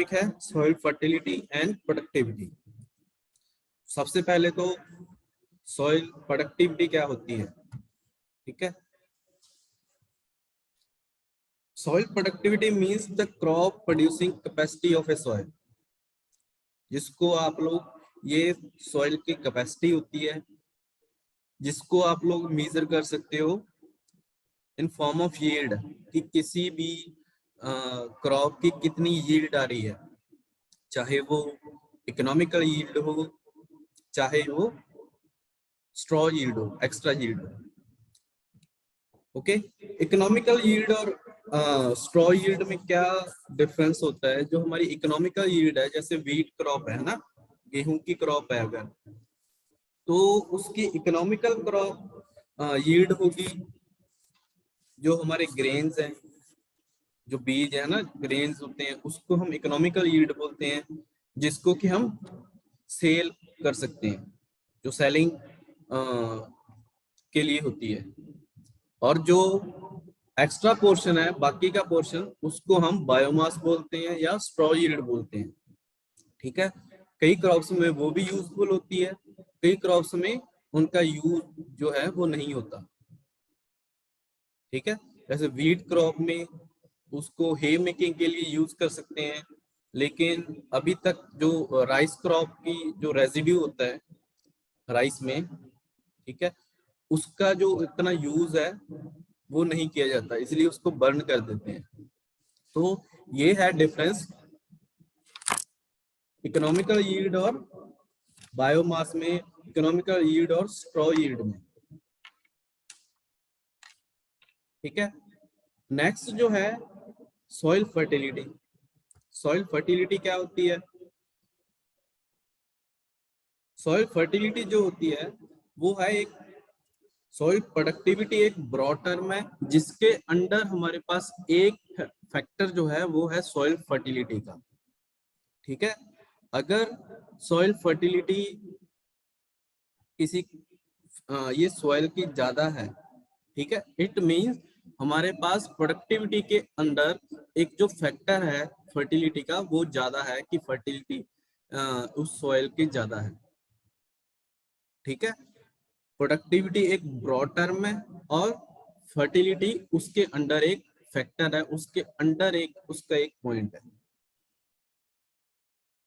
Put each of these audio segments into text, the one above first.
Topic है soil fertility and productivity. सबसे पहले तो सॉइल प्रोडक्टिविटी क्या होती है, ठीक है। Soil productivity means the crop producing capacity of A soil, जिसको आप लोग ये सॉइल की कैपेसिटी होती है जिसको आप लोग मेजर कर सकते हो इन फॉर्म ऑफ यील्ड, कि किसी भी क्रॉप की कितनी यील्ड आ रही है, चाहे वो इकोनॉमिकल यील्ड हो चाहे वो स्ट्रॉ यील्ड हो, एक्स्ट्रा यील्ड हो। ओके, इकोनॉमिकल यील्ड और स्ट्रॉ यील्ड में क्या डिफरेंस होता है? जो हमारी इकोनॉमिकल यील्ड है, जैसे व्हीट क्रॉप है ना, गेहूं की क्रॉप है अगर, तो उसकी इकोनॉमिकल क्रॉप यील्ड होगी जो हमारे ग्रेन्स हैं, जो बीज है ना, ग्रेन्स होते हैं, उसको हम इकोनॉमिकल यील्ड बोलते हैं, जिसको कि हम सेल कर सकते हैं, जो सेलिंग के लिए होती है। और जो एक्स्ट्रा पोर्शन है, बाकी का पोर्शन, उसको हम बायोमास बोलते हैं या स्ट्रॉ यील्ड बोलते हैं, ठीक है। कई क्रॉप्स में वो भी यूजफुल होती है, कई क्रॉप्स में उनका यूज जो है वो नहीं होता, ठीक है। जैसे व्हीट क्रॉप में उसको हे मेकिंग के लिए यूज कर सकते हैं, लेकिन अभी तक जो राइस क्रॉप की जो रेजिड्यू होता है राइस में, ठीक है, उसका जो इतना यूज है वो नहीं किया जाता, इसलिए उसको बर्न कर देते हैं। तो ये है डिफरेंस इकोनॉमिकल यील्ड और बायोमास में, इकोनॉमिकल यील्ड और स्ट्रॉ यील्ड में, ठीक है। नेक्स्ट जो है सॉइल फर्टिलिटी। सॉइल फर्टिलिटी क्या होती है? सॉइल फर्टिलिटी जो होती है वो है एक सॉइल प्रोडक्टिविटी, एक ब्रॉड टर्म है जिसके अंडर हमारे पास एक फैक्टर जो है वो है सॉइल फर्टिलिटी का, ठीक है। अगर सॉइल फर्टिलिटी किसी ये सॉइल की ज्यादा है, ठीक है, इट मींस हमारे पास प्रोडक्टिविटी के अंदर एक जो फैक्टर है फर्टिलिटी का वो ज्यादा है, कि फर्टिलिटी उस सॉइल की ज्यादा है, ठीक है। प्रोडक्टिविटी एक ब्रॉड टर्म है और फर्टिलिटी उसके अंडर एक फैक्टर है, उसके अंडर एक उसका एक पॉइंट है।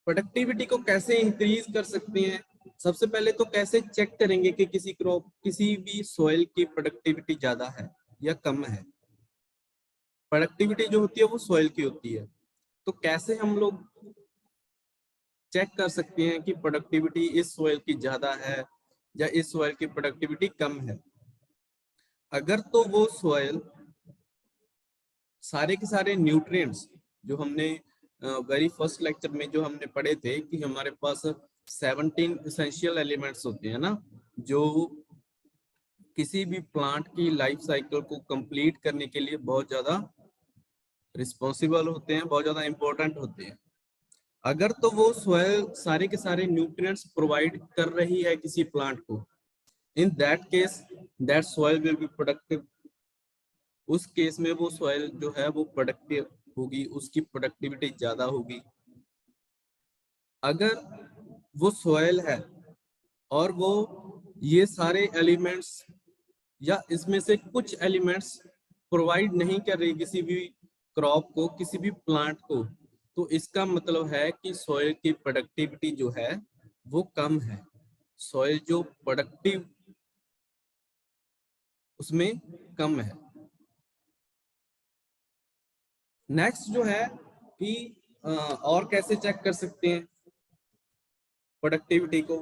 प्रोडक्टिविटी को कैसे इंक्रीज कर सकते हैं? सबसे पहले तो कैसे चेक करेंगे कि किसी क्रॉप, किसी भी सॉइल की प्रोडक्टिविटी ज्यादा है या कम है? प्रोडक्टिविटी जो होती है वो सॉइल की होती है, तो कैसे हम लोग चेक कर सकते हैं कि प्रोडक्टिविटी इस सॉइल की ज्यादा है या इस सॉइल की प्रोडक्टिविटी कम है? अगर तो वो सॉइल सारे के सारे न्यूट्रिएंट्स जो हमने वेरी फर्स्ट लेक्चर में जो हमने पढ़े थे कि हमारे पास 17 एसेंशियल एलिमेंट्स होते हैं ना, जो किसी भी प्लांट की लाइफ साइकिल को कंप्लीट करने के लिए बहुत ज्यादा रिस्पॉन्सिबल होते हैं, बहुत ज्यादा इंपॉर्टेंट होते हैं। अगर तो वो सॉइल सारे के सारे न्यूट्रिएंट्स प्रोवाइड कर रही है किसी प्लांट को, in that case that soil will be productive. उस केस में वो सॉइल जो है वो प्रोडक्टिव होगी, उसकी प्रोडक्टिविटी ज्यादा होगी। अगर वो सॉइल है और वो ये सारे एलिमेंट्स या इसमें से कुछ एलिमेंट्स प्रोवाइड नहीं कर रही किसी भी क्रॉप को, किसी भी प्लांट को, तो इसका मतलब है कि सॉइल की प्रोडक्टिविटी जो है वो कम है, सॉइल जो प्रोडक्टिव उसमें कम है। नेक्स्ट जो है कि और कैसे चेक कर सकते हैं प्रोडक्टिविटी को?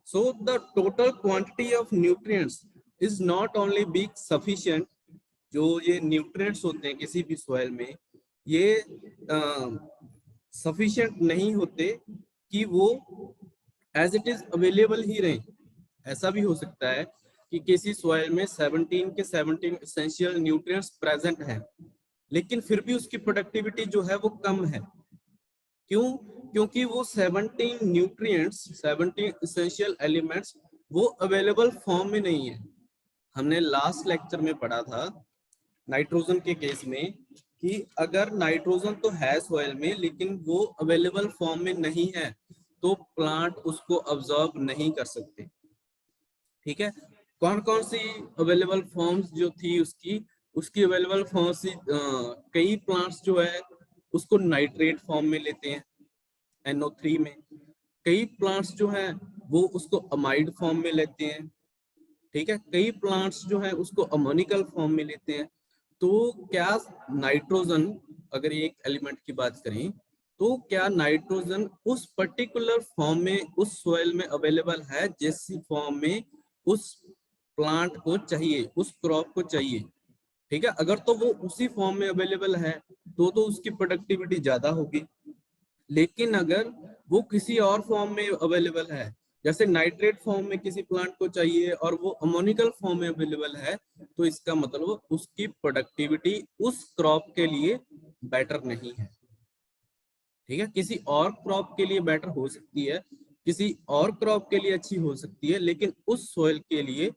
So the total quantity of nutrients is not only be sufficient. जो ये न्यूट्रिएंट्स होते हैं किसी भी सॉइल में, ये सफिशिएंट नहीं होते कि वो एज इट इज अवेलेबल ही रहे। ऐसा भी हो सकता है कि किसी सॉइल में 17 के 17 एसेंशियल न्यूट्रिएंट्स प्रेजेंट हैं, लेकिन फिर भी उसकी प्रोडक्टिविटी जो है वो कम है। क्यों? क्योंकि वो 17 न्यूट्रिएंट्स, 17 एसेंशियल एलिमेंट्स वो अवेलेबल फॉर्म में नहीं है। हमने लास्ट लेक्चर में पढ़ा था नाइट्रोजन के केस में कि अगर नाइट्रोजन तो है सॉइल में लेकिन वो अवेलेबल फॉर्म में नहीं है तो प्लांट उसको अब्जॉर्ब नहीं कर सकते। ठीक है, कौन कौन सी अवेलेबल फॉर्म्स जो थी उसकी अवेलेबल फॉर्म्स कई प्लांट्स जो है उसको नाइट्रेट फॉर्म में लेते हैं NO3 में, कई प्लांट्स जो है वो उसको अमाइड फॉर्म में लेते हैं। ठीक है, कई प्लांट्स जो है उसको अमोनिकल फॉर्म में लेते हैं। तो क्या नाइट्रोजन, अगर एक एलिमेंट की बात करें तो क्या नाइट्रोजन उस पर्टिकुलर फॉर्म में उस सॉइल में अवेलेबल है जिस फॉर्म में उस प्लांट को चाहिए, उस क्रॉप को चाहिए। ठीक है, अगर तो वो उसी फॉर्म में अवेलेबल है तो उसकी प्रोडक्टिविटी ज्यादा होगी। लेकिन अगर वो किसी और फॉर्म में अवेलेबल है, जैसे नाइट्रेट फॉर्म में किसी प्लांट को चाहिए और वो अमोनिकल फॉर्म में अवेलेबल है, तो इसका मतलब उसकी प्रोडक्टिविटी उस क्रॉप के लिए बेटर नहीं है। ठीक है, किसी और क्रॉप के लिए बेटर हो सकती है, किसी और क्रॉप के लिए अच्छी हो सकती है, लेकिन उस सॉइल के लिए,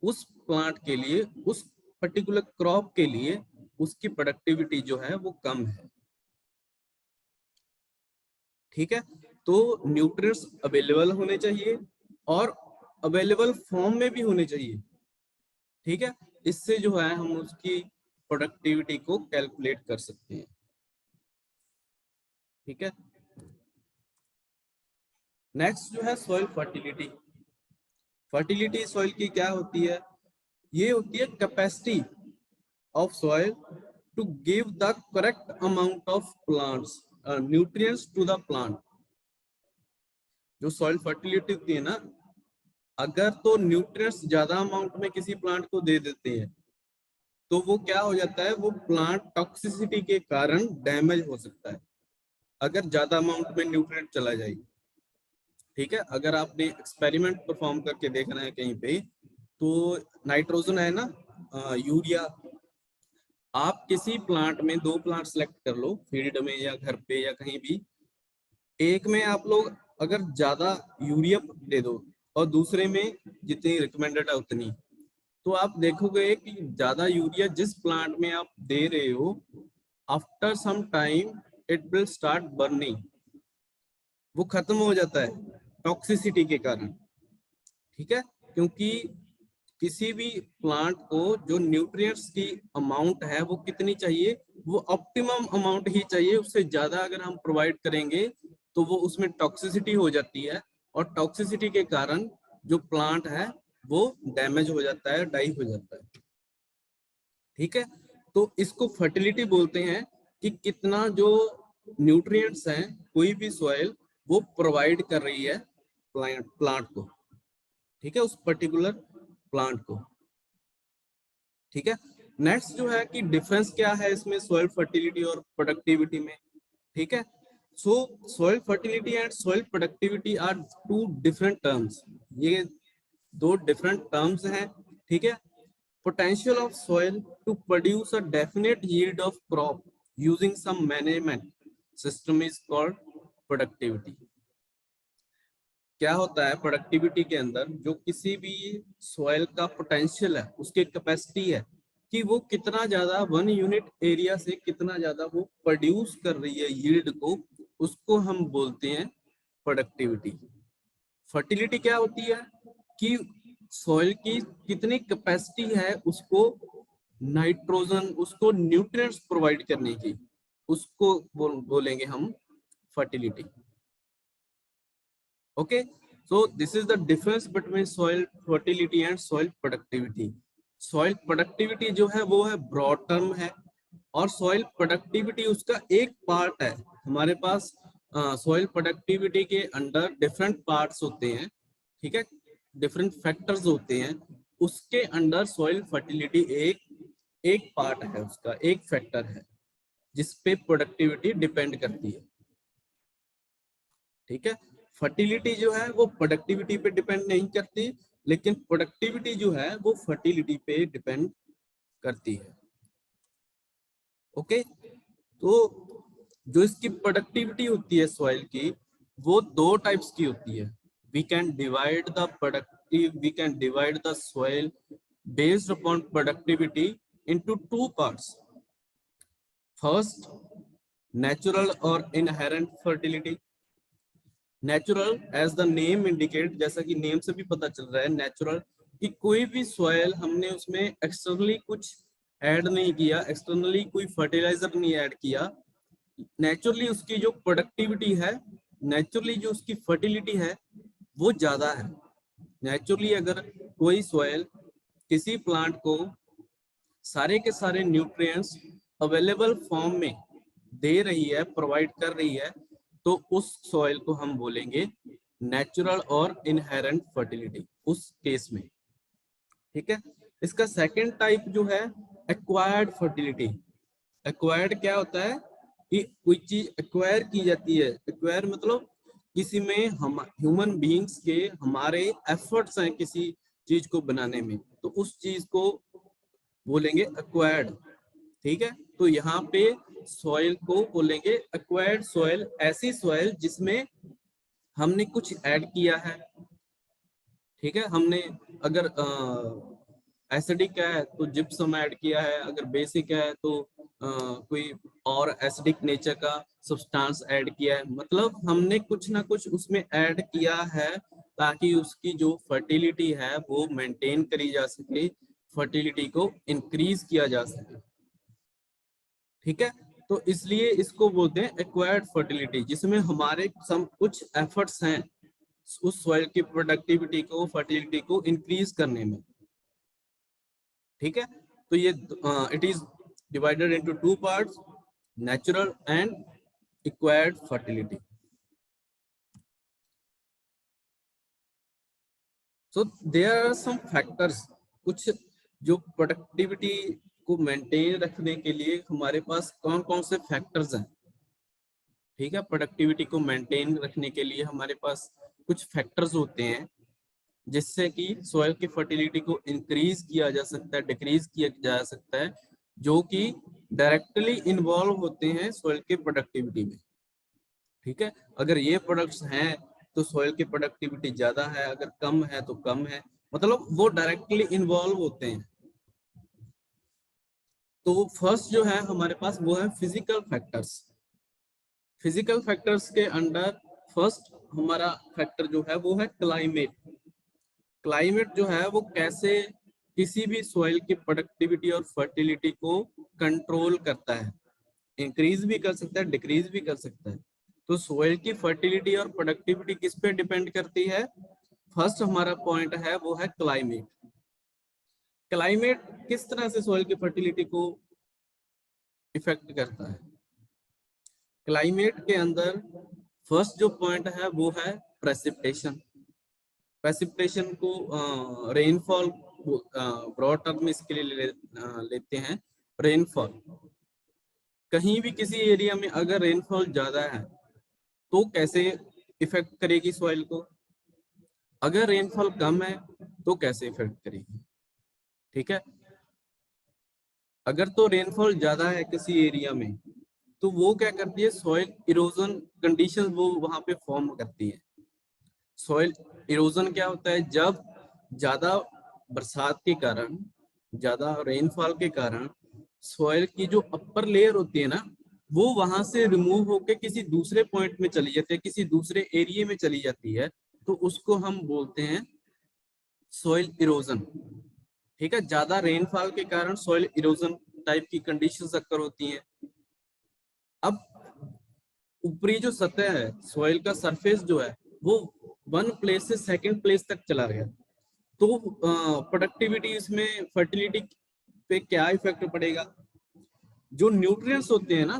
उस प्लांट के लिए, उस पर्टिकुलर क्रॉप के लिए उसकी प्रोडक्टिविटी जो है वो कम है। ठीक है, तो न्यूट्रिएंट्स अवेलेबल होने चाहिए और अवेलेबल फॉर्म में भी होने चाहिए। ठीक है, इससे जो है हम उसकी प्रोडक्टिविटी को कैलकुलेट कर सकते हैं। ठीक है, नेक्स्ट जो है सॉइल फर्टिलिटी। फर्टिलिटी सॉइल की क्या होती है? ये होती है capacity of soil to give the correct amount of plants nutrients to the plant. जो सॉइल फर्टिलिटी होती है ना, अगर तो न्यूट्रिएंट्स ज्यादा अमाउंट में किसी प्लांट को दे देते हैं तो वो क्या हो जाता है, वो प्लांट टॉक्सिसिटी के कारण डैमेज हो सकता है अगर ज्यादा अमाउंट में न्यूट्रिएंट चला जाए। ठीक है, अगर आपने एक्सपेरिमेंट परफॉर्म करके देखना है कहीं पे, तो नाइट्रोजन है ना, यूरिया, आप किसी प्लांट में 2 प्लांट सेलेक्ट कर लो, फील्ड में या घर पे या कहीं भी, एक में आप लोग अगर ज्यादा यूरिया दे दो और दूसरे में जितनी रिकमेंडेड है उतनी, तो आप देखोगे कि ज्यादा यूरिया जिस प्लांट में आप दे रहे हो, after some time it will start burning, वो खत्म हो जाता है टॉक्सिसिटी के कारण। ठीक है, क्योंकि किसी भी प्लांट को जो न्यूट्रिएंट्स की अमाउंट है वो कितनी चाहिए, वो ऑप्टिमम अमाउंट ही चाहिए। उससे ज्यादा अगर हम प्रोवाइड करेंगे तो वो उसमें टॉक्सिसिटी हो जाती है और टॉक्सिसिटी के कारण जो प्लांट है वो डैमेज हो जाता है, डाई हो जाता है। ठीक है, तो इसको फर्टिलिटी बोलते हैं कि कितना जो न्यूट्रिएंट्स हैं कोई भी सॉइल वो प्रोवाइड कर रही है प्लांट को। ठीक है, उस पर्टिकुलर प्लांट को। ठीक है, नेक्स्ट जो है कि डिफरेंस क्या है इसमें सॉइल फर्टिलिटी और प्रोडक्टिविटी में। ठीक है, so soil fertility and soil productivity are 2 different terms. ये 2 डिफरेंट टर्म्स हैं। ठीक है, potential of soil to produce a definite yield of crop using some management system is called productivity। क्या होता है प्रोडक्टिविटी के अंदर, जो किसी भी सॉइल का पोटेंशियल है, उसकी कैपेसिटी है कि वो कितना ज्यादा 1 यूनिट एरिया से कितना ज्यादा वो प्रोड्यूस कर रही है यील्ड को, उसको हम बोलते हैं प्रोडक्टिविटी। फर्टिलिटी क्या होती है कि सॉइल की कितनी कैपेसिटी है उसको नाइट्रोजन, उसको न्यूट्रिएंट्स प्रोवाइड करने की, उसको बोलेंगे हम fertility. Okay, so this is the difference between soil fertility and soil productivity. Soil productivity जो है वो है ब्रॉड टर्म है और सॉइल प्रोडक्टिविटी उसका एक पार्ट है। हमारे पास सॉइल प्रोडक्टिविटी के अंडर डिफरेंट पार्ट्स होते हैं। ठीक है, डिफरेंट फैक्टर्स होते हैं, उसके अंडर सॉइल फर्टिलिटी एक एक पार्ट है, उसका एक फैक्टर है जिस पे प्रोडक्टिविटी डिपेंड करती है। ठीक है, फर्टिलिटी जो है वो प्रोडक्टिविटी पे डिपेंड नहीं करती, लेकिन प्रोडक्टिविटी जो है वो फर्टिलिटी पे डिपेंड करती है। ओके, तो जो इसकी प्रोडक्टिविटी होती है सॉइल की, वो 2 टाइप्स की होती है। We can divide the soil based upon productivity into 2 parts. First, natural और inherent fertility. Natural as the name indicate, जैसा कि नेम से भी पता चल रहा है नेचुरल, कि कोई भी सॉइल हमने उसमें एक्सटर्नली कुछ ऐड नहीं किया, एक्सटर्नली कोई फर्टिलाइजर नहीं ऐड किया, नेचुरली उसकी जो प्रोडक्टिविटी है, नेचुरली जो उसकी फर्टिलिटी है वो ज्यादा है। नेचुरली अगर कोई सॉइल किसी प्लांट को सारे के सारे न्यूट्रिएंट्स अवेलेबल फॉर्म में दे रही है, प्रोवाइड कर रही है, तो उस सॉइल को हम बोलेंगे नेचुरल और इनहेरेंट फर्टिलिटी उस केस में। ठीक है। इसका सेकंड टाइप जो है एक्वायर्ड फर्टिलिटी। एक्वायर्ड क्या होता है कि कोई चीज एक्वायर की जाती है, एक्वायर मतलब किसी में हम ह्यूमन बीइंग्स के हमारे एफर्ट्स हैं किसी चीज को बनाने में, तो उस चीज को बोलेंगे एक्वायर्ड। ठीक है। तो यहाँ पे सॉइल को बोलेंगे एक्वायर्ड सॉइल, ऐसी सॉइल जिसमें हमने कुछ ऐड किया है। ठीक है। हमने अगर एसिडिक है तो जिप्सम ऐड किया है, अगर बेसिक है तो कोई और एसिडिक नेचर का सब्सटेंस ऐड किया है, मतलब हमने कुछ ना कुछ उसमें ऐड किया है ताकि उसकी जो फर्टिलिटी है वो मेंटेन करी जा सके, फर्टिलिटी को इंक्रीज किया जा सके। ठीक है। तो इसलिए इसको बोलते हैं एक्वायर्ड फर्टिलिटी, जिसमें हमारे सम कुछ एफर्ट्स हैं उस सॉइल की प्रोडक्टिविटी को, फर्टिलिटी को इंक्रीज करने में। ठीक है। तो ये it is divided into two parts, natural and acquired fertility. So there are some factors, कुछ जो प्रोडक्टिविटी को मेंटेन रखने के लिए हमारे पास कौन कौन से फैक्टर्स हैं। ठीक है। प्रोडक्टिविटी को मेंटेन रखने के लिए हमारे पास कुछ फैक्टर्स होते हैं जिससे कि सॉइल की फर्टिलिटी को इंक्रीज किया जा सकता है, डिक्रीज किया जा सकता है, जो कि डायरेक्टली इन्वॉल्व होते हैं सॉइल की प्रोडक्टिविटी में। ठीक है। अगर ये प्रोडक्ट्स हैं तो सॉइल की प्रोडक्टिविटी ज्यादा है, अगर कम है तो कम है, मतलब वो डायरेक्टली इन्वॉल्व होते हैं। तो फर्स्ट जो है हमारे पास वो है फिजिकल फैक्टर्स। फिजिकल फैक्टर्स के अंडर फर्स्ट हमारा फैक्टर जो है वो है क्लाइमेट। क्लाइमेट जो है वो कैसे किसी भी सॉइल की प्रोडक्टिविटी और फर्टिलिटी को कंट्रोल करता है, इंक्रीज भी कर सकता है, डिक्रीज भी कर सकता है। तो सॉइल की फर्टिलिटी और प्रोडक्टिविटी किस पे डिपेंड करती है? फर्स्ट हमारा पॉइंट है वो है क्लाइमेट। क्लाइमेट किस तरह से सॉइल की फर्टिलिटी को इफेक्ट करता है? क्लाइमेट के अंदर फर्स्ट जो पॉइंट है वो है प्रेसिपिटेशन। प्रेसिपिटेशन को रेनफॉल ब्रॉड टर्म में इसके लिए लेते हैं। रेनफॉल, कहीं भी किसी एरिया में अगर रेनफॉल ज्यादा है तो कैसे इफेक्ट करेगी सॉइल को, अगर रेनफॉल कम है तो कैसे इफेक्ट करेगी। ठीक है। अगर तो रेनफॉल ज्यादा है किसी एरिया में तो वो क्या करती है, सॉइल इरोजन कंडीशन वो वहां पे फॉर्म करती है। सॉइल इरोजन क्या होता है? जब ज्यादा बरसात के कारण, ज्यादा रेनफॉल के कारण सॉइल की जो अपर लेयर होती है ना, वो वहां से रिमूव होकर किसी दूसरे पॉइंट में चली जाती है, किसी दूसरे एरिया में चली जाती है, तो उसको हम बोलते हैं सॉइल इरोजन। ठीक है। ज्यादा रेनफॉल के कारण सॉइल इरोजन टाइप की कंडीशंस अक्कर होती हैं। अब ऊपरी जो सतह है, सॉइल का सरफेस जो है वो वन प्लेस से सेकंड प्लेस तक चला गया, तो प्रोडक्टिविटी इसमें फर्टिलिटी पे क्या इफेक्ट पड़ेगा? जो न्यूट्रिएंट्स होते हैं ना,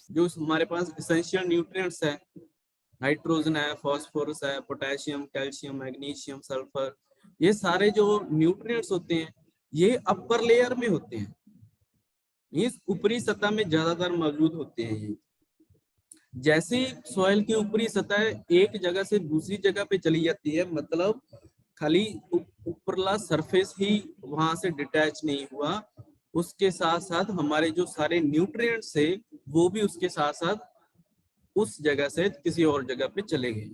जो हमारे पास एसेंशियल न्यूट्रिएंट्स है, नाइट्रोजन है, फास्फोरस है, पोटेशियम, कैल्शियम, मैग्नीशियम, सल्फर, ये सारे जो न्यूट्रिएंट्स होते हैं ये अपर लेयर में होते हैं, इस ऊपरी सतह में ज्यादातर मौजूद होते हैं। ये जैसे सॉइल की ऊपरी सतह एक जगह से दूसरी जगह पे चली जाती है, मतलब खाली ऊपरला सरफेस ही वहां से डिटैच नहीं हुआ, उसके साथ साथ हमारे जो सारे न्यूट्रिएंट्स है वो भी उसके साथ साथ उस जगह से किसी और जगह पे चले गए।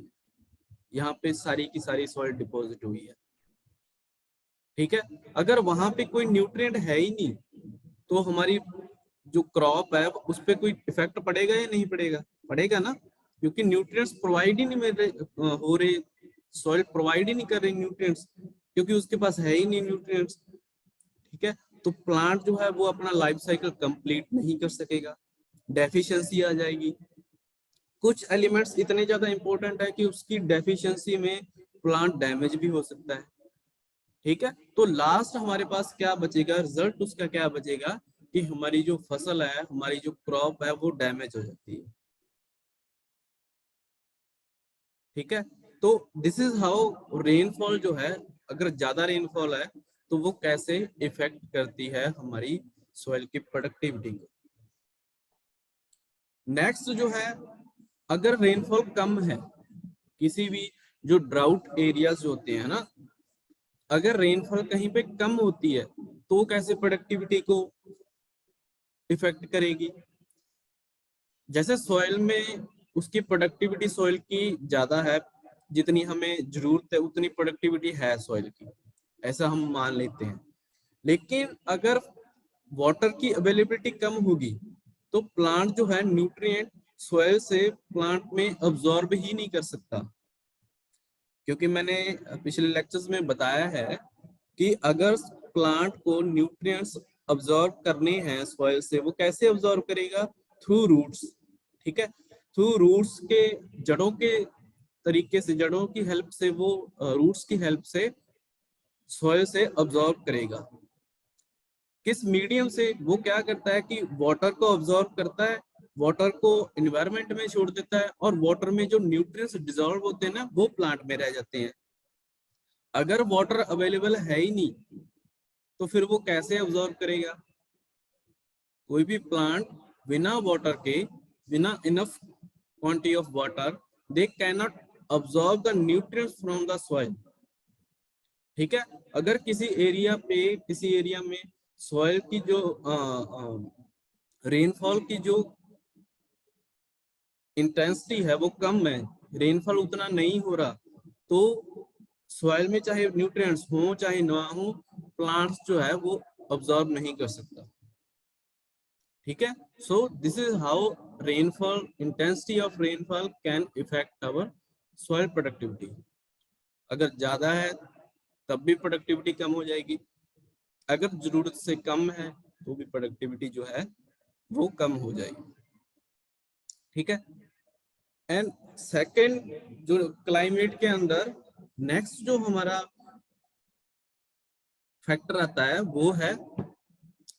यहाँ पे सारी की सारी सॉइल डिपॉजिट हुई है। ठीक है। अगर वहां पे कोई न्यूट्रिएंट है ही नहीं तो हमारी जो क्रॉप है उस पर कोई इफेक्ट पड़ेगा या नहीं पड़ेगा? पड़ेगा ना, क्योंकि न्यूट्रिएंट्स प्रोवाइड ही नहीं हो रहे, सॉइल प्रोवाइड ही नहीं कर रही न्यूट्रिएंट्स, क्योंकि उसके पास है ही नहीं न्यूट्रिएंट्स। ठीक है, तो प्लांट जो है वो अपना लाइफ साइकिल कंप्लीट नहीं कर सकेगा, डेफिशिएंसी आ जाएगी। कुछ एलिमेंट्स इतने ज्यादा इंपॉर्टेंट है कि उसकी डेफिशिएंसी में प्लांट डैमेज भी हो सकता है। ठीक है, तो लास्ट हमारे पास क्या बचेगा, रिजल्ट उसका क्या बचेगा कि हमारी जो फसल है, हमारी जो क्रॉप है वो डैमेज हो जाती है। ठीक है, तो दिस इज हाउ रेनफॉल जो है, अगर ज्यादा रेनफॉल है तो वो कैसे इफेक्ट करती है हमारी सॉइल की प्रोडक्टिविटी को। नेक्स्ट जो है, अगर रेनफॉल कम है, किसी भी जो ड्राउट एरियाज होते हैं ना, अगर रेनफॉल कहीं पे कम होती है तो कैसे प्रोडक्टिविटी को इफेक्ट करेगी। जैसे सॉइल में उसकी प्रोडक्टिविटी सॉइल की ज्यादा है, जितनी हमें जरूरत है उतनी प्रोडक्टिविटी है सॉइल की, ऐसा हम मान लेते हैं। लेकिन अगर वाटर की अवेलेबिलिटी कम होगी तो प्लांट जो है न्यूट्रिएंट सॉइल से प्लांट में अब्सॉर्ब ही नहीं कर सकता, क्योंकि मैंने पिछले लेक्चर्स में बताया है कि अगर प्लांट को न्यूट्रिएंट्स अब्सॉर्ब करने हैं सॉइल से, वो कैसे अब्सॉर्ब करेगा? Through roots. ठीक है, थ्रू रूट्स के, जड़ों के तरीके से, जड़ों की हेल्प से वो रूट्स की हेल्प से सॉइल से अब्सॉर्ब करेगा। किस मीडियम से? वो क्या करता है कि वाटर को अब्सॉर्ब करता है, वाटर को एनवायरनमेंट में छोड़ देता है, और वाटर में जो न्यूट्रिएंट्स डिसॉल्व होते हैं ना वो प्लांट में रह जाते हैं। अगर वाटर अवेलेबल है ही नहीं तो फिर वो कैसे अब्सॉर्ब करेगा? कोई भी प्लांट बिना वाटर के, बिना enough quantity of water, they can not absorb the nutrients from the soil. ठीक है, अगर किसी एरिया पे, किसी एरिया में सॉइल की जो रेनफॉल की जो इंटेंसिटी है वो कम है, रेनफॉल उतना नहीं हो रहा, तो सॉइल में चाहे न्यूट्रिएंट्स हो चाहे ना हो, प्लांट्स जो है वो अब्सॉर्ब नहीं कर सकता। ठीक है, so this is how rainfall, intensity of rainfall can effect our soil productivity. अगर ज्यादा है तब भी प्रोडक्टिविटी कम हो जाएगी, अगर जरूरत से कम है तो भी प्रोडक्टिविटी जो है वो कम हो जाएगी। ठीक है, एंड सेकेंड जो क्लाइमेट के अंदर नेक्स्ट जो हमारा फैक्टर आता है वो है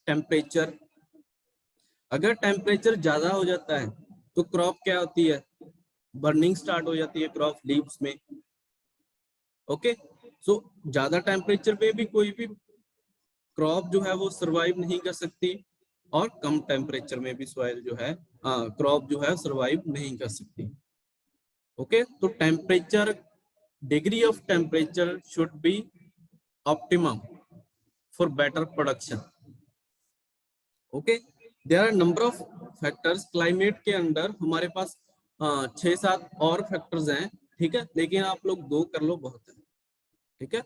टेम्परेचर। अगर टेम्परेचर ज्यादा हो जाता है तो क्रॉप क्या होती है? बर्निंग स्टार्ट हो जाती है क्रॉप लीव्स में। ओके, सो ज्यादा टेम्परेचर पे भी कोई भी क्रॉप जो है वो सरवाइव नहीं कर सकती, और कम टेम्परेचर में भी सॉइल जो है, क्रॉप जो है सरवाइव नहीं कर सकती। ओके, तो temperature, degree of temperature should be optimum for better production. Okay, there are number of factors climate के अंदर, हमारे पास 6-7 और फैक्टर्स हैं। ठीक है, लेकिन आप लोग 2 कर लो बहुत है। ठीक है,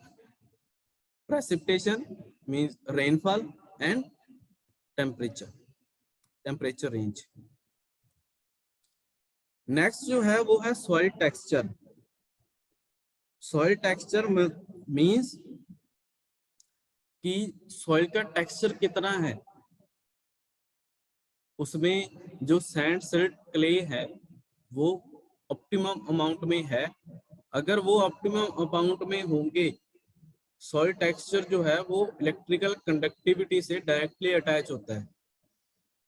precipitation means rainfall and temperature, temperature range. Next जो है वो है soil texture. Soil texture means कि सॉइल का टेक्सचर कितना है, उसमें जो सैंड सिल्ट क्ले है वो ऑप्टिमम अमाउंट में है। अगर वो ऑप्टिमम अमाउंट में होंगे, सॉइल टेक्सचर जो है वो इलेक्ट्रिकल कंडक्टिविटी से डायरेक्टली अटैच होता है।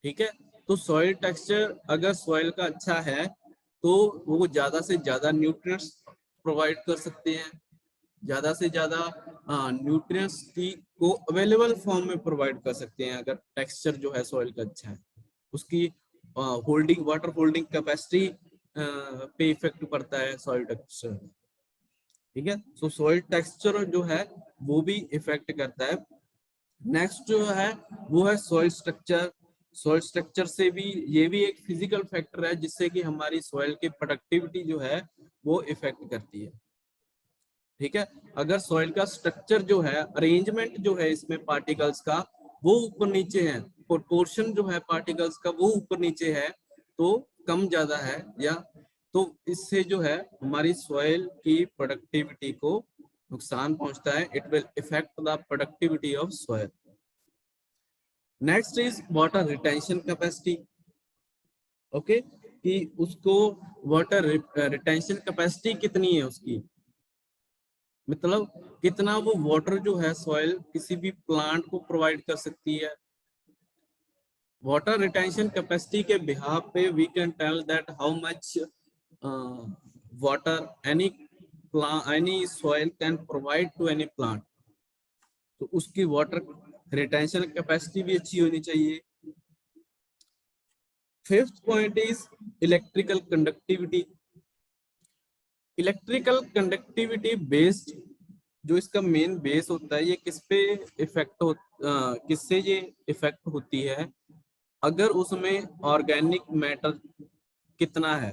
ठीक है, तो सॉइल टेक्सचर अगर सॉइल का अच्छा है तो वो ज्यादा से ज्यादा न्यूट्रिएंट्स प्रोवाइड कर सकते हैं, ज्यादा से ज्यादा न्यूट्रिएंट्स की को अवेलेबल फॉर्म में प्रोवाइड कर सकते हैं। अगर टेक्सचर जो है सॉइल का अच्छा है, उसकी होल्डिंग, वाटर होल्डिंग कैपेसिटी पे इफेक्ट पड़ता है सॉइल टेक्सचर। ठीक है, सो सॉइल टेक्सचर जो है वो भी इफेक्ट करता है। नेक्स्ट जो है वो है सॉइल स्ट्रक्चर। सॉइल स्ट्रक्चर से भी, ये भी एक फिजिकल फैक्टर है जिससे कि हमारी सॉइल की प्रोडक्टिविटी जो है वो इफेक्ट करती है। ठीक है, अगर सॉइल का स्ट्रक्चर जो है, अरेंजमेंट जो है इसमें पार्टिकल्स का वो ऊपर नीचे है, प्रोपोर्शन जो है पार्टिकल्स का वो ऊपर नीचे है तो कम ज्यादा है, या तो इससे जो है हमारी सॉइल की प्रोडक्टिविटी को नुकसान पहुंचता है। It will effect the productivity of soil. Next is water retention capacity. Okay, कि उसको वाटर रिटेंशन कैपेसिटी कितनी है उसकी, मतलब कितना वो वाटर जो है सॉइल किसी भी प्लांट को प्रोवाइड कर सकती है। वाटर रिटेंशन कैपेसिटी के बिहाफ पे we can tell that how much water any soil can provide to any plant. तो उसकी वाटर रिटेंशन कैपेसिटी भी अच्छी होनी चाहिए। Fifth point is electrical conductivity. Electrical conductivity based जो इसका मेन बेस होता है, ये किस पे इफेक्ट हो किससे ये इफेक्ट होती है, अगर उसमें ऑर्गेनिक मैटर कितना है।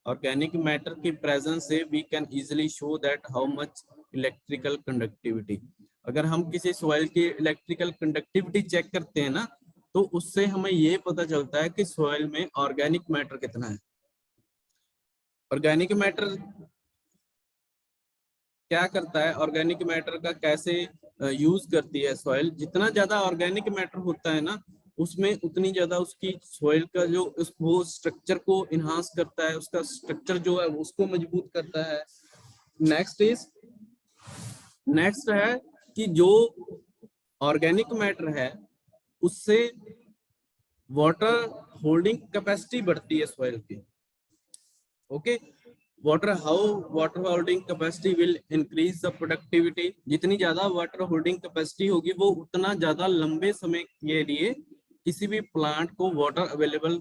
ऑर्गेनिक मैटर की प्रेजेंस से we can easily show that how much electrical conductivity. अगर हम किसी सॉइल की इलेक्ट्रिकल कंडक्टिविटी चेक करते हैं ना, तो उससे हमें ये पता चलता है कि सॉइल में ऑर्गेनिक मैटर कितना है। ऑर्गेनिक मैटर क्या करता है, ऑर्गेनिक मैटर का कैसे यूज करती है सॉइल। जितना ज्यादा ऑर्गेनिक मैटर होता है ना, उसमें उतनी ज्यादा उसकी सॉइल का जो वो स्ट्रक्चर को इन्हांस करता है, उसका स्ट्रक्चर जो है उसको मजबूत करता है। नेक्स्ट है कि जो ऑर्गेनिक मैटर है उससे वाटर होल्डिंग कैपेसिटी बढ़ती है सॉइल की। Okay, water holding capacity will increase the productivity. जितनी ज्यादा वाटर होल्डिंग कैपेसिटी होगी वो उतना ज्यादा लंबे समय के लिए किसी भी प्लांट को वाटर अवेलेबल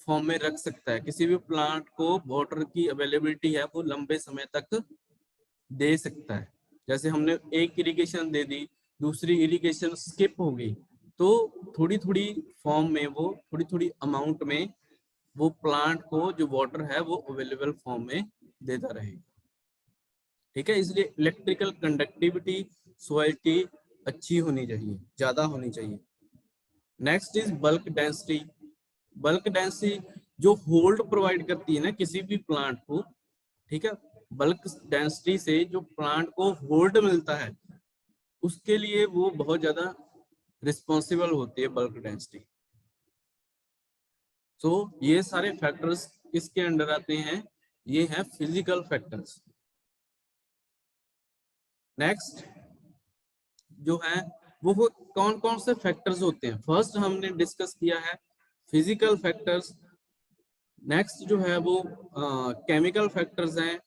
फॉर्म में रख सकता है। किसी भी प्लांट को वाटर की अवेलेबिलिटी है वो लंबे समय तक दे सकता है। जैसे हमने एक इरिगेशन दे दी, दूसरी इरिगेशन स्किप हो गई, तो थोड़ी थोड़ी फॉर्म में वो थोड़ी थोड़ी अमाउंट में वो प्लांट को जो वाटर है वो अवेलेबल फॉर्म में देता रहेगा। ठीक है, इसलिए इलेक्ट्रिकल कंडक्टिविटी सॉइल की अच्छी होनी चाहिए, ज्यादा होनी चाहिए। Next is bulk density. Bulk density जो होल्ड प्रोवाइड करती है ना किसी भी प्लांट को, ठीक है, बल्क डेंसिटी से जो प्लांट को होल्ड मिलता है उसके लिए वो बहुत ज्यादा रिस्पॉन्सिबल होती है बल्क डेंसिटी। तो ये सारे फैक्टर्स किसके अंडर आते हैं, ये हैं फिजिकल फैक्टर्स। नेक्स्ट जो है वो कौन कौन से फैक्टर्स होते हैं। फर्स्ट हमने डिस्कस किया है फिजिकल फैक्टर्स। नेक्स्ट जो है वो केमिकल फैक्टर्स हैं,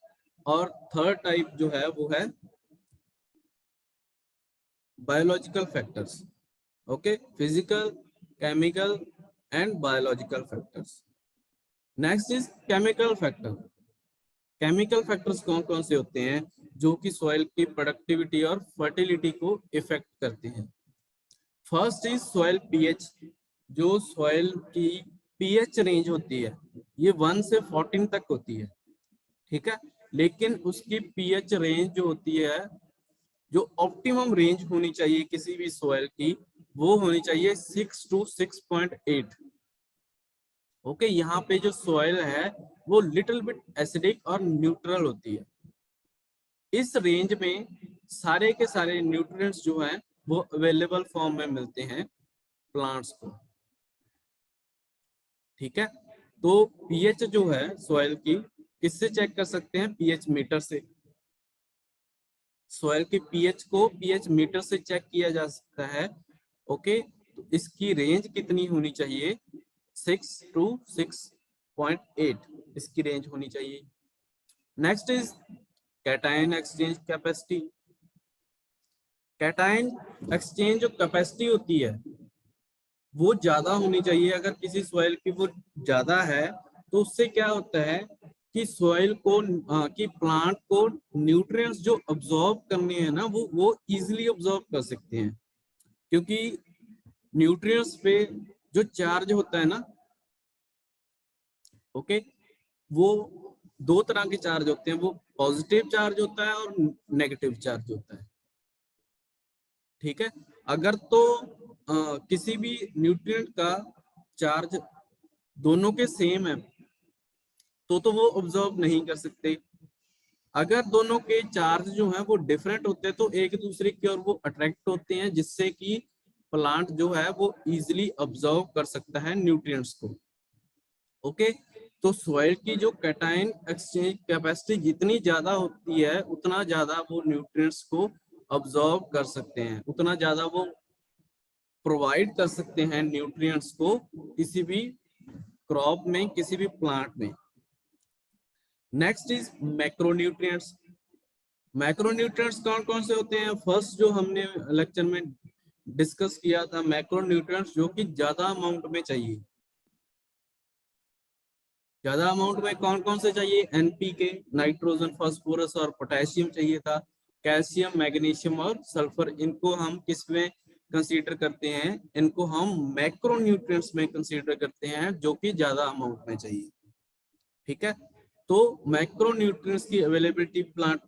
और थर्ड टाइप जो है वो है biological factors. Okay, physical, chemical and biological factors. Next is chemical factor. Chemical factors कौन कौन से होते हैं जो कि सॉइल की प्रोडक्टिविटी और फर्टिलिटी को इफेक्ट करते हैं। First is soil pH. जो सॉइल की पीएच रेंज होती है ये 1 से 14 तक होती है, ठीक है, लेकिन उसकी पीएच रेंज जो होती है, जो ऑप्टिमम रेंज होनी चाहिए किसी भी सॉइल की, वो होनी चाहिए 6 to 6.8। ओके, यहाँ पे जो सॉइल है वो लिटिल बिट एसिडिक और न्यूट्रल होती है। इस रेंज में सारे के सारे न्यूट्रिएंट्स जो हैं वो अवेलेबल फॉर्म में मिलते हैं प्लांट्स को। ठीक है, तो पीएच जो है सॉइल की किससे चेक कर सकते हैं, पीएच मीटर से। सॉइल के पीएच को पीएच मीटर से चेक किया जा सकता है। ओके, तो इसकी रेंज कितनी होनी चाहिए, 6 to 6.8 इसकी रेंज होनी चाहिए। Next is cation exchange capacity. Cation exchange जो कैपेसिटी होती है वो ज्यादा होनी चाहिए। अगर किसी सॉइल की वो ज्यादा है तो उससे क्या होता है कि सॉइल को कि प्लांट को न्यूट्रिएंट्स जो अब्सॉर्ब करने हैं ना वो इजीली अब्सॉर्ब कर सकते हैं, क्योंकि न्यूट्रिएंट्स पे जो चार्ज होता है ना, ओके, वो दो तरह के चार्ज होते हैं, वो पॉजिटिव चार्ज होता है और नेगेटिव चार्ज होता है। ठीक है, अगर तो किसी भी न्यूट्रिएंट का चार्ज दोनों के सेम है तो वो ऑब्जर्व नहीं कर सकते। अगर दोनों के चार्ज जो है वो डिफरेंट होते हैं तो एक दूसरे की ओर वो अट्रैक्ट होते हैं, जिससे कि प्लांट जो है वो इजीली ऑब्जर्व कर सकता है न्यूट्रिएंट्स को। ओके, तो सॉइल की जो कैटायन एक्सचेंज कैपेसिटी जितनी ज्यादा होती है उतना ज्यादा वो न्यूट्रिएंट्स को ऑब्जर्व कर सकते हैं, उतना ज्यादा वो प्रोवाइड कर सकते हैं न्यूट्रिएंट्स को किसी भी क्रॉप में, किसी भी प्लांट में। Next is macronutrients. मैक्रोन्यूट्रिएंट्स कौन कौन से होते हैं? फर्स्ट जो हमने लेक्चर में डिस्कस किया था, मैक्रोन्यूट्रिएंट्स जो कि ज्यादा अमाउंट में चाहिए। ज्यादा अमाउंट में कौन कौन से चाहिए? एनपीके, नाइट्रोजन, फास्फोरस और पोटेशियम चाहिए था। कैल्शियम, मैग्नीशियम और सल्फर, इनको हम किस में कंसीडर करते हैं? इनको हम मैक्रोन्यूट्रिएंट्स में कंसीडर करते हैं, जो कि ज्यादा अमाउंट में चाहिए। ठीक है, तो मैक्रोन्यूट्रिएंट्स की अवेलेबिलिटी प्लांट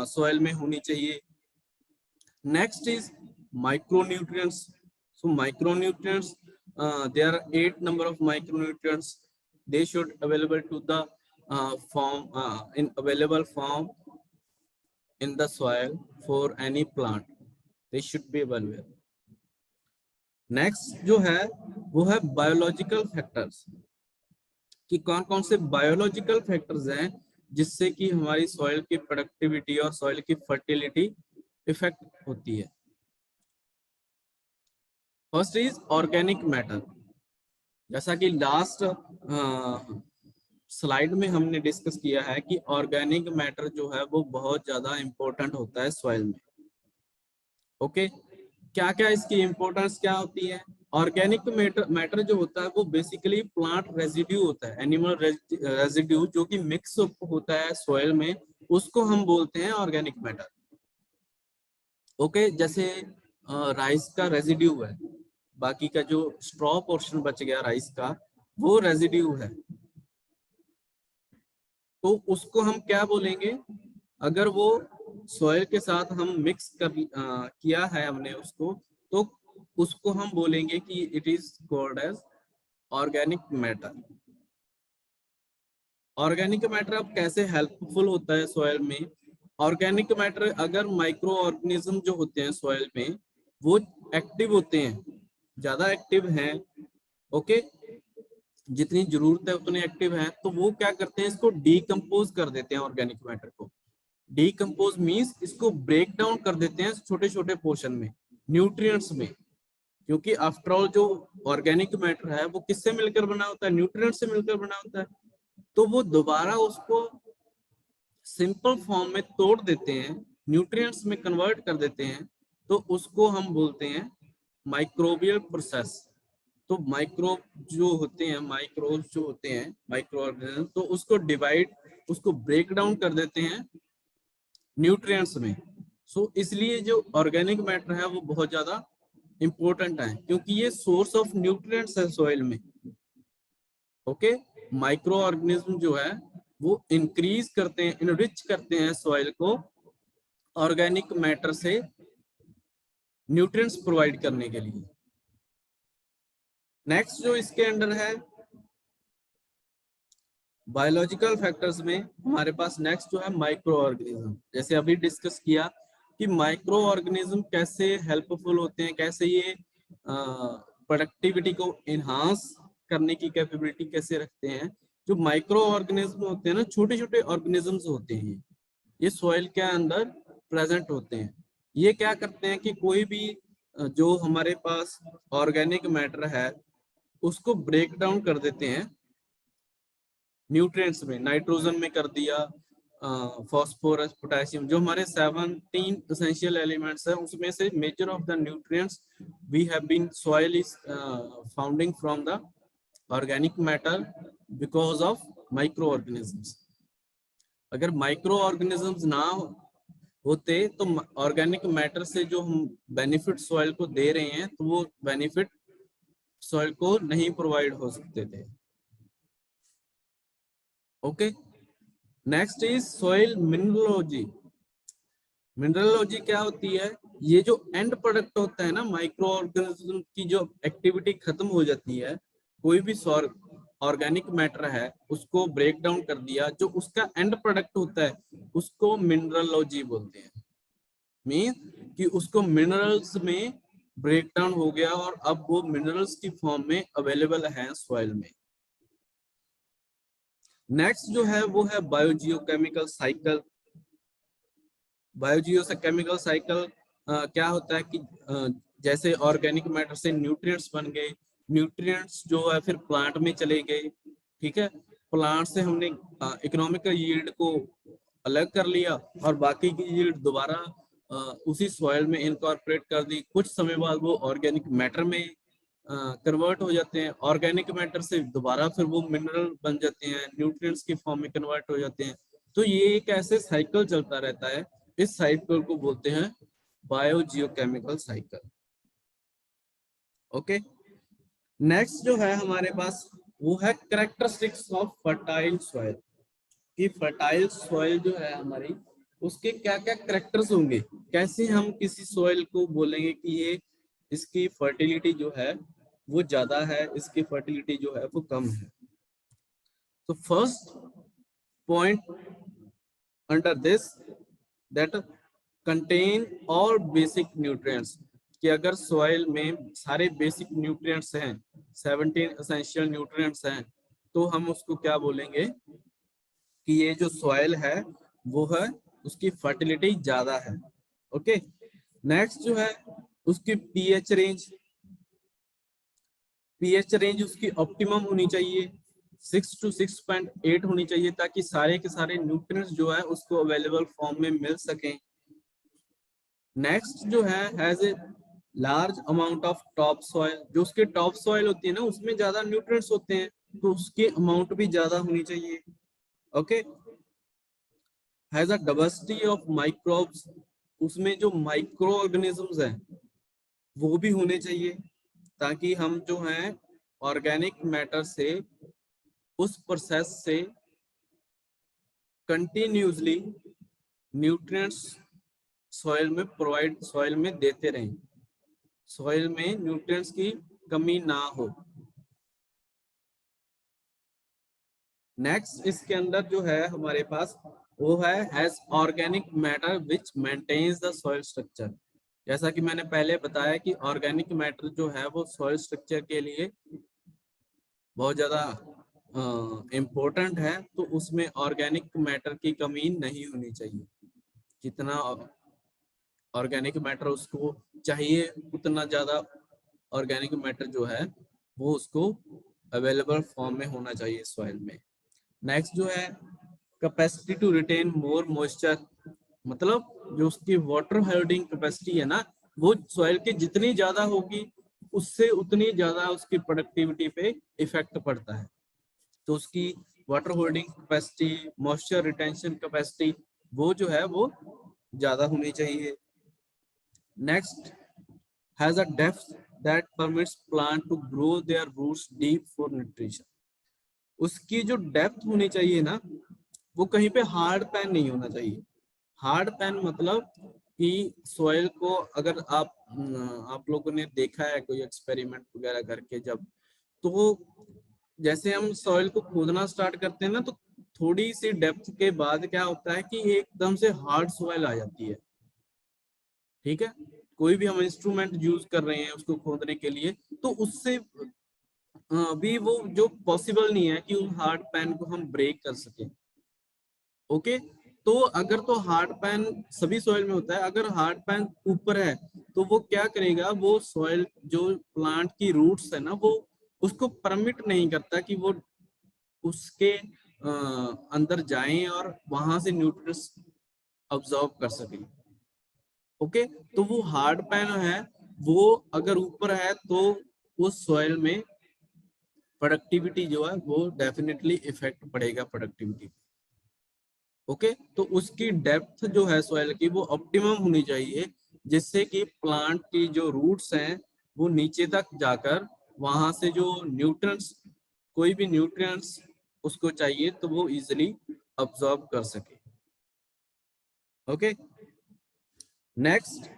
सॉइल में होनी चाहिए। Next is micronutrients. So micronutrients, there are 8 number of micronutrients. They should available to the form in available form in the soil for any plant. They should be available. Next जो है वो है biological factors, कि कौन कौन से biological factors हैं जिससे कि हमारी सॉइल की प्रोडक्टिविटी और सॉइल की फर्टिलिटी इफेक्ट होती है। First is organic matter. जैसा कि लास्ट स्लाइड में हमने डिस्कस किया है कि ऑर्गेनिक मैटर जो है वो बहुत ज्यादा इंपॉर्टेंट होता है सॉइल में। ओके, क्या क्या इसकी इंपॉर्टेंस क्या होती है? ऑर्गेनिक मैटर जो होता है वो बेसिकली प्लांट रेजिड्यू होता है, एनिमल रेजिड्यू जो कि मिक्स होता है सॉइल में, उसको हम बोलते हैं ऑर्गेनिक मैटर। ओके, जैसे राइस का रेजिड्यू है, बाकी का जो स्ट्रॉ पोर्शन बच गया राइस का वो रेजिड्यू है, तो उसको हम क्या बोलेंगे? अगर वो सॉइल के साथ हम मिक्स किया है हमने उसको, तो उसको हम बोलेंगे कि it is called as organic matter. Organic matter अब कैसे हेल्पफुल होता है सॉइल में? ऑर्गेनिक मैटर, अगर माइक्रो ऑर्गेनिज्म जो होते हैं सॉइल में वो एक्टिव होते हैं, ज्यादा एक्टिव हैं, ओके, जितनी जरूरत है उतने एक्टिव हैं, तो वो क्या करते हैं? इसको डीकम्पोज कर देते हैं ऑर्गेनिक मैटर को। डीकम्पोज मीन्स इसको ब्रेक डाउन कर देते हैं छोटे छोटे पोर्शन में, न्यूट्रिएंट्स में, क्योंकि आफ्टर ऑल जो ऑर्गेनिक मैटर है वो किससे मिलकर बना होता है? न्यूट्रिएंट से मिलकर बना होता है। तो वो दोबारा उसको सिंपल फॉर्म में तोड़ देते हैं, न्यूट्रिएंट्स में कन्वर्ट कर देते हैं, तो उसको हम बोलते हैं माइक्रोबियल प्रोसेस। तो माइक्रोब जो होते हैं, माइक्रोब जो होते हैं, माइक्रो ऑर्गेनिज्म, तो उसको डिवाइड, उसको ब्रेक डाउन कर देते हैं न्यूट्रिएंट्स में। सो इसलिए जो ऑर्गेनिक मैटर है वो बहुत ज्यादा इंपॉर्टेंट है, क्योंकि ये सोर्स ऑफ न्यूट्रिएंट्स है सॉइल में। ओके, माइक्रो ऑर्गेनिज्म जो है वो इंक्रीज करते हैं, इनरिच करते हैं सॉइल को ऑर्गेनिक मैटर से न्यूट्रिएंट्स प्रोवाइड करने के लिए। नेक्स्ट जो इसके अंडर है बायोलॉजिकल फैक्टर्स में, हमारे पास नेक्स्ट जो है माइक्रो ऑर्गेनिज्म। जैसे अभी डिस्कस किया कि माइक्रो ऑर्गेनिज्म कैसे हेल्पफुल होते हैं, कैसे ये प्रोडक्टिविटी को इनहांस करने की कैपेबिलिटी कैसे रखते हैं। जो माइक्रो ऑर्गेनिज्म होते हैं ना, छोटे छोटे ऑर्गेनिजम्स होते हैं, ये सॉइल के अंदर प्रेजेंट होते हैं। ये क्या करते हैं कि कोई भी जो हमारे पास ऑर्गेनिक मैटर है उसको ब्रेक डाउन कर देते हैं न्यूट्रिएंट्स में, नाइट्रोजन में कर दिया, फास्फोरस, पोटेशियम, जो हमारे 17 एसेंशियल एलिमेंट्स हैं उसमें से major of the nutrients we have been soil is founding from the organic matter because of micro organisms. अगर माइक्रो ऑर्गेनिजम्स ना होते तो ऑर्गेनिक मैटर से जो हम बेनिफिट सॉइल को दे रहे हैं तो वो बेनिफिट सॉइल को नहीं प्रोवाइड हो सकते थे। Okay, next is soil mineralogy. Mineralogy क्या होती है? ये जो एंड प्रोडक्ट होता है ना, माइक्रो ऑर्गेनिज्म की जो एक्टिविटी खत्म हो जाती है, कोई भी ऑर्गेनिक मैटर है उसको ब्रेक डाउन कर दिया, जो उसका एंड प्रोडक्ट होता है उसको मिनरलोजी बोलते हैं। मीन कि उसको मिनरल्स में ब्रेक डाउन हो गया और अब वो मिनरल्स की फॉर्म में अवेलेबल है सॉइल में। नेक्स्ट जो है वो है बायोजियोकेमिकल साइकिल। बायोजियो से केमिकल साइकिल क्या होता है कि जैसे ऑर्गेनिक मैटर से न्यूट्रिएंट्स बन गए, न्यूट्रिएंट्स जो है फिर प्लांट में चले गए, ठीक है, प्लांट से हमने इकोनॉमिकल यील्ड को अलग कर लिया और बाकी की यील्ड दोबारा उसी सॉइल में इनकॉर्पोरेट कर दी। कुछ समय बाद वो ऑर्गेनिक मैटर में कन्वर्ट हो जाते हैं, ऑर्गेनिक मैटर से दोबारा फिर वो मिनरल बन जाते हैं, न्यूट्रिएंट्स की फॉर्म में कन्वर्ट हो जाते हैं। तो ये एक ऐसे साइकिल चलता रहता है, इस साइकिल को बोलते हैं बायोजियोकेमिकल साइकिल। ओके, नेक्स्ट जो है हमारे पास वो है कैरेक्टरिस्टिक्स ऑफ फर्टाइल सॉइल। कि फर्टाइल सॉइल जो है हमारी, उसके क्या क्या कैरेक्टर्स होंगे, कैसे हम किसी सॉइल को बोलेंगे कि ये इसकी फर्टिलिटी जो है वो ज्यादा है, इसकी फर्टिलिटी जो है वो कम है। तो first point under this that contain all basic nutrients, कि अगर सॉइल में सारे बेसिक न्यूट्रिएंट्स हैं, 17 एसेंशियल न्यूट्रिएंट्स हैं, तो हम उसको क्या बोलेंगे कि ये जो सॉइल है वो है उसकी फर्टिलिटी ज्यादा है। ओके, नेक्स्ट जो है उसकी पीएच रेंज, पीएच रेंज उसकी ऑप्टिमम होनी चाहिए, 6 to 6.8 होनी चाहिए, ताकि सारे के सारे न्यूट्रिएंट्स जो है उसको अवेलेबल फॉर्म में मिल सकें। नेक्स्ट जो है has a large amount of top soil, जो उसके टॉप सॉइल होती है ना उसमें ज्यादा न्यूट्रिएंट्स होते हैं, तो उसकी अमाउंट भी ज्यादा होनी चाहिए। Okay, has a diversity of microbes, उसमें जो माइक्रो ऑर्गेनिजम्स हैं वो भी होने चाहिए, ताकि हम जो हैं ऑर्गेनिक मैटर से उस प्रोसेस से कंटिन्यूसली न्यूट्रिएंट्स सॉइल में देते रहें, सॉइल में न्यूट्रिएंट्स की कमी ना हो। नेक्स्ट इसके अंदर जो है हमारे पास वो है as organic matter which maintains the soil structure. जैसा कि मैंने पहले बताया कि ऑर्गेनिक मैटर जो है वो सॉइल स्ट्रक्चर के लिए बहुत ज्यादा इम्पोर्टेंट है, तो उसमें ऑर्गेनिक मैटर की कमी नहीं होनी चाहिए। जितना ऑर्गेनिक मैटर उसको चाहिए उतना ज्यादा ऑर्गेनिक मैटर जो है वो उसको अवेलेबल फॉर्म में होना चाहिए सॉइल में। नेक्स्ट जो है capacity to retain more moisture, मतलब जो उसकी वाटर होल्डिंग कैपेसिटी है ना, वो सॉइल की जितनी ज्यादा होगी उससे उतनी ज्यादा उसकी प्रोडक्टिविटी पे इफेक्ट पड़ता है। तो उसकी water holding capacity, moisture retention capacity वो जो है वो ज्यादा होनी चाहिए। Next has a depth that permits plant to grow their roots deep for nutrition. उसकी जो डेप्थ होनी चाहिए ना, वो कहीं पे हार्ड पैन नहीं होना चाहिए। हार्ड पैन मतलब कि सॉइल को अगर आप लोगों ने देखा है कोई एक्सपेरिमेंट वगैरह करके, जब तो जैसे हम सॉइल को खोदना स्टार्ट करते हैं ना, तो थोड़ी सी डेप्थ के बाद क्या होता है कि एकदम से हार्ड सॉइल आ जाती है। ठीक है, कोई भी हम इंस्ट्रूमेंट यूज कर रहे हैं उसको खोदने के लिए, तो उससे अभी वो जो पॉसिबल नहीं है कि उस हार्ड पैन को हम ब्रेक कर सके। ओके, तो अगर तो हार्ड पैन सभी सॉइल में होता है, अगर हार्ड पैन ऊपर है तो वो क्या करेगा, वो सॉइल जो प्लांट की रूट्स है ना वो उसको परमिट नहीं करता कि वो उसके अंदर जाएं और वहां से न्यूट्रिएंट्स अब्सॉर्ब कर सके। ओके, तो वो हार्ड पैन है, वो अगर ऊपर है तो उस सॉइल में प्रोडक्टिविटी जो है वो डेफिनेटली इफेक्ट पड़ेगा प्रोडक्टिविटी। ओके, तो उसकी डेप्थ जो है सॉइल की वो ऑप्टिमम होनी चाहिए, जिससे कि प्लांट की जो रूट्स हैं वो नीचे तक जाकर वहां से जो न्यूट्रिएंट्स, कोई भी न्यूट्रिएंट्स उसको चाहिए तो वो इजिली अब्सॉर्ब कर सके। ओके, नेक्स्ट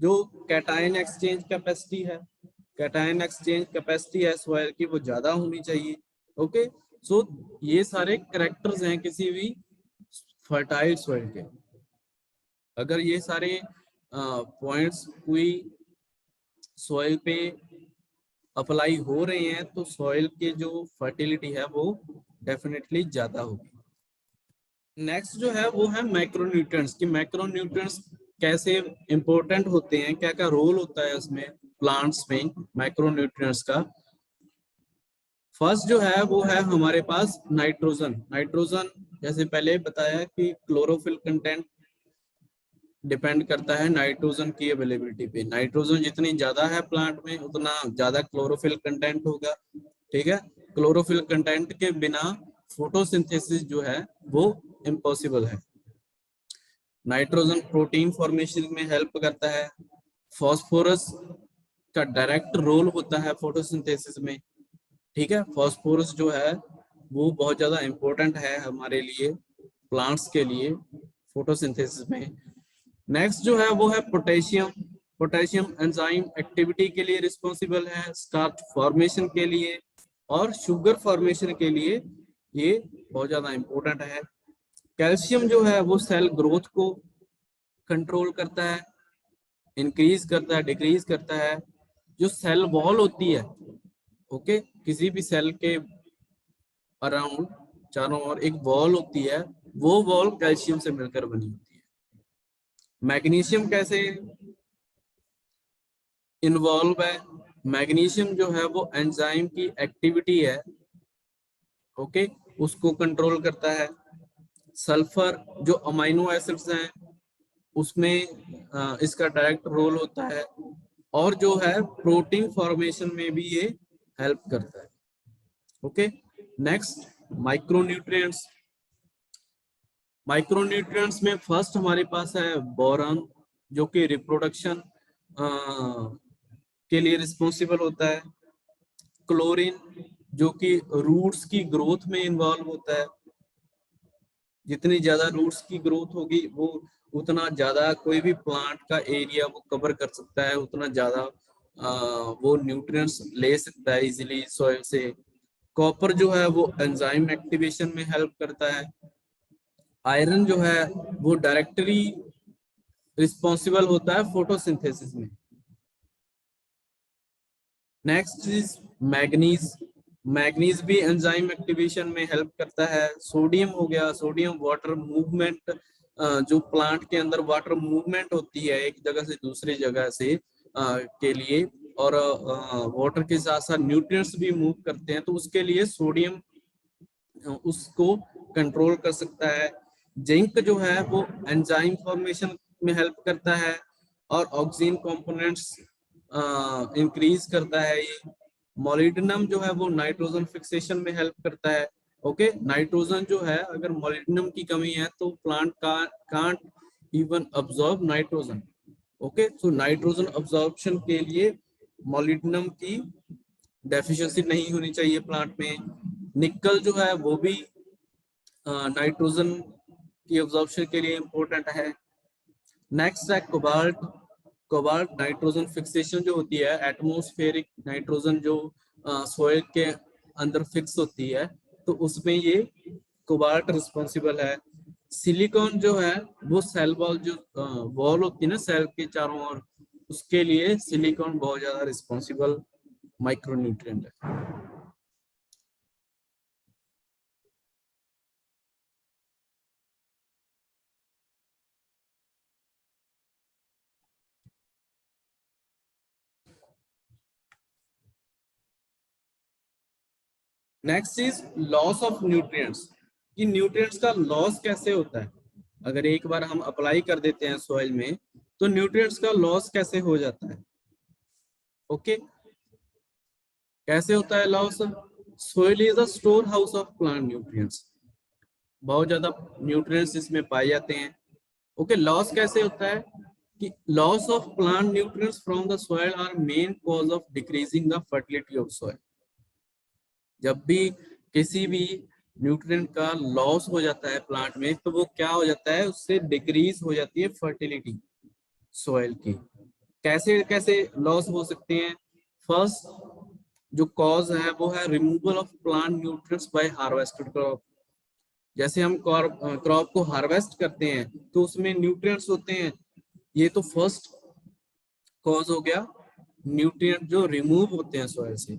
जो कैटायन एक्सचेंज कैपेसिटी है, कैटायन एक्सचेंज कैपेसिटी है सॉइल की, वो ज्यादा होनी चाहिए। ओके, सो ये सारे करेक्टर्स हैं किसी भी फर्टाइल सॉइल के। अगर ये सारे पॉइंट्स कोई सॉइल पे अप्लाई हो रहे हैं तो सॉइल के जो फर्टिलिटी है वो डेफिनेटली ज्यादा होगी। नेक्स्ट जो है वो है मैक्रोन्यूट्रिएंट्स कि मैक्रोन्यूट्रिएंट्स कैसे इंपॉर्टेंट होते हैं, क्या क्या रोल होता है उसमें प्लांट्स में मैक्रोन्यूट्रिएंट्स का। फर्स्ट जो है वो है हमारे पास नाइट्रोजन। नाइट्रोजन जैसे पहले बताया कि क्लोरोफिल कंटेंट डिपेंड करता है नाइट्रोजन की अवेलेबिलिटी पे। नाइट्रोजन जितनी ज्यादा है प्लांट में उतना ज्यादा क्लोरोफिल कंटेंट होगा। ठीक है, क्लोरोफिल कंटेंट के बिना फोटोसिंथेसिस जो है वो इम्पॉसिबल है। नाइट्रोजन प्रोटीन फॉर्मेशन में हेल्प करता है। फॉस्फोरस का डायरेक्ट रोल होता है फोटोसिंथेसिस में। ठीक है, फॉस्फोरस जो है वो बहुत ज्यादा इंपॉर्टेंट है हमारे लिए, प्लांट्स के लिए फोटोसिंथेसिस में। नेक्स्ट जो है वो है पोटेशियम। पोटेशियम एंजाइम एक्टिविटी के लिए रिस्पॉन्सिबल है, स्टार्च फॉर्मेशन के लिए और शुगर फॉर्मेशन के लिए ये बहुत ज्यादा इंपॉर्टेंट है। कैल्शियम जो है वो सेल ग्रोथ को कंट्रोल करता है, इंक्रीज करता है, डिक्रीज करता है। जो सेल वॉल होती है, ओके, किसी भी सेल के अराउंड चारों ओर एक वॉल होती है, वो वॉल कैल्शियम से मिलकर बनी होती है। मैग्नीशियम कैसे इन्वॉल्व है? मैग्नीशियम जो है वो एंजाइम की एक्टिविटी है, ओके, उसको कंट्रोल करता है। सल्फर जो अमाइनो एसिड्स हैं उसमें इसका डायरेक्ट रोल होता है, और जो है प्रोटीन फॉर्मेशन में भी ये हेल्प करता है। Okay, next micronutrients. माइक्रोन्यूट्रिएंट्स में फर्स्ट हमारे पास है बोरॉन, जो कि रिप्रोडक्शन के लिए रिस्पॉन्सिबल होता है। क्लोरीन जो कि रूट्स की ग्रोथ में इन्वॉल्व होता है। जितनी ज्यादा रूट्स की ग्रोथ होगी वो उतना ज्यादा कोई भी प्लांट का एरिया वो कवर कर सकता है, उतना ज्यादा वो न्यूट्रिएंट्स ले सकता है इजीली सॉइल से। कॉपर जो है वो एंजाइम एक्टिवेशन में हेल्प करता है। आयरन जो है वो डायरेक्टली रिस्पॉन्सिबल होता है फोटोसिंथेसिस में। Next is manganese. मैग्नीज भी एंजाइम एक्टिवेशन में हेल्प करता है। सोडियम हो गया, सोडियम वाटर मूवमेंट, जो प्लांट के अंदर वाटर मूवमेंट होती है एक जगह से दूसरी जगह से के लिए, और वाटर के साथ साथ न्यूट्रिएंट्स भी मूव करते हैं, तो उसके लिए सोडियम उसको कंट्रोल कर सकता है। जिंक जो है वो एंजाइम फॉर्मेशन में हेल्प करता है, और ऑक्सीजन कंपोनेंट्स इंक्रीज करता है ये। मोलिब्डेनम जो है वो नाइट्रोजन फिक्सेशन में हेल्प करता है। ओके, नाइट्रोजन जो है अगर मोलिब्डेनम की कमी है तो प्लांट का can't even absorb nitrogen. Okay, तो नाइट्रोजन अब्सॉर्प्शन के लिए मोलिब्डेनम की डेफिशिएंसी नहीं होनी चाहिए प्लांट में। निकल जो है वो भी नाइट्रोजन की अब्सॉर्प्शन के लिए इम्पोर्टेंट है। नेक्स्ट है कोबाल्ट। कोबाल्ट नाइट्रोजन फिक्सेशन जो होती है, एटमॉस्फेरिक नाइट्रोजन जो सॉइल के अंदर फिक्स होती है, तो उसमें ये कोबाल्ट रिस्पॉन्सिबल है। सिलिकॉन जो है वो सेल वॉल जो वॉल होती है ना सेल के चारों ओर, उसके लिए सिलिकॉन बहुत ज्यादा रिस्पॉन्सिबल माइक्रोन्यूट्रिएंट है। Next is loss of nutrients कि न्यूट्रिएंट्स का लॉस कैसे होता है। अगर एक बार हम अप्लाई कर देते हैं सॉइल में तो न्यूट्रिएंट्स का लॉस कैसे हो जाता है। ओके, कैसे होता है loss? Soil is the store house of plant nutrients. बहुत ज्यादा न्यूट्रिएंट्स इसमें पाए जाते हैं। ओके, लॉस कैसे होता है कि loss of plant nutrients from the soil are main cause of decreasing the fertility of soil. जब भी किसी भी न्यूट्रिएंट का लॉस हो जाता है प्लांट में तो वो क्या हो जाता है, उससे डिक्रीज हो जाती है फर्टिलिटी सॉइल की। कैसे कैसे लॉस हो सकते हैं? फर्स्ट जो कॉज है वो है removal of plant nutrients by harvested crop. जैसे हम क्रॉप को हार्वेस्ट करते हैं तो उसमें न्यूट्रिएंट्स होते हैं, ये तो फर्स्ट कॉज हो गया, न्यूट्रिएंट जो रिमूव होते हैं सॉइल से।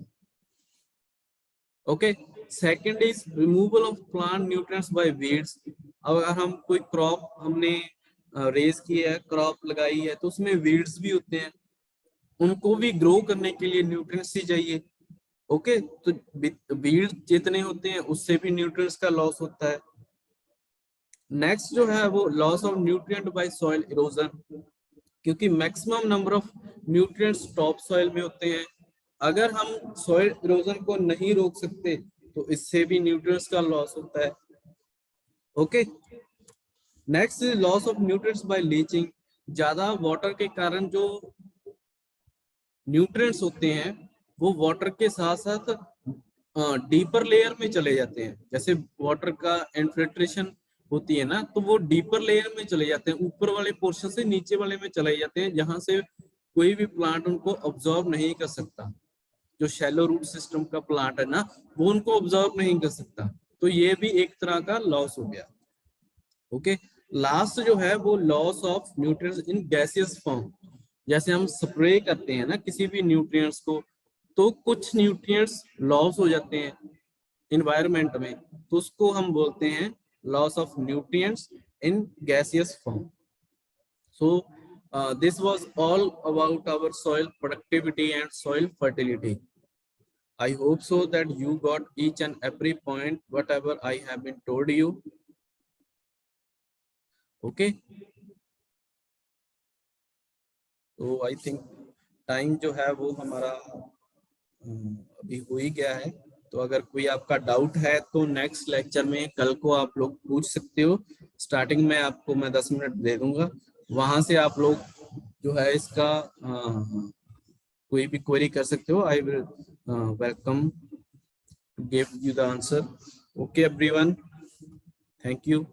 Okay, second is removal of plant nutrients by weeds. अगर हम कोई क्रॉप हमने रेज की है, क्रॉप लगाई है, तो उसमें वीड्स भी होते हैं, उनको भी ग्रो करने के लिए न्यूट्रिएंट्स ही चाहिए। ओके, तो वीड्स जितने होते हैं उससे भी न्यूट्रिएंट्स का लॉस होता है। नेक्स्ट जो है वो loss of nutrient by soil erosion, क्योंकि maximum number of nutrients top soil में होते हैं। अगर हम सॉइल इरोजन को नहीं रोक सकते तो इससे भी न्यूट्रिएंट्स का लॉस होता है। Okay, next is loss of nutrients by leaching. ज्यादा वाटर के कारण जो न्यूट्रिएंट्स होते हैं वो वाटर के साथ साथ डीपर लेयर में चले जाते हैं। जैसे वाटर का इन्फिल्ट्रेशन होती है ना, तो वो डीपर लेयर में चले जाते हैं, ऊपर वाले पोर्शन से नीचे वाले में चले जाते हैं, जहां से कोई भी प्लांट उनको ऑब्जॉर्व नहीं कर सकता। जो शैलो रूट सिस्टम का प्लांट है ना, वो उनको ऑब्जॉर्व नहीं कर सकता, तो ये भी एक तरह का लॉस हो गया। ओके, लास्ट जो है वो loss of nutrients in gaseous form. जैसे हम स्प्रे करते हैं ना किसी भी न्यूट्रिएंट्स को, तो कुछ न्यूट्रिएंट्स लॉस हो जाते हैं इन्वायरमेंट में, तो उसको हम बोलते हैं loss of nutrients in gaseous form. So this was all about our soil productivity and soil fertility. I hope so that you got each and every point whatever I have been told you. Okay, तो I think time जो है वो हमारा अभी हो ही गया है। तो अगर कोई आपका डाउट है तो नेक्स्ट लेक्चर में कल को आप लोग पूछ सकते हो। स्टार्टिंग में आपको मैं 10 मिनट दे दूंगा, वहां से आप लोग जो है इसका कोई भी क्वेरी कर सकते हो। I will welcome to give you the answer. Okay everyone, thank you.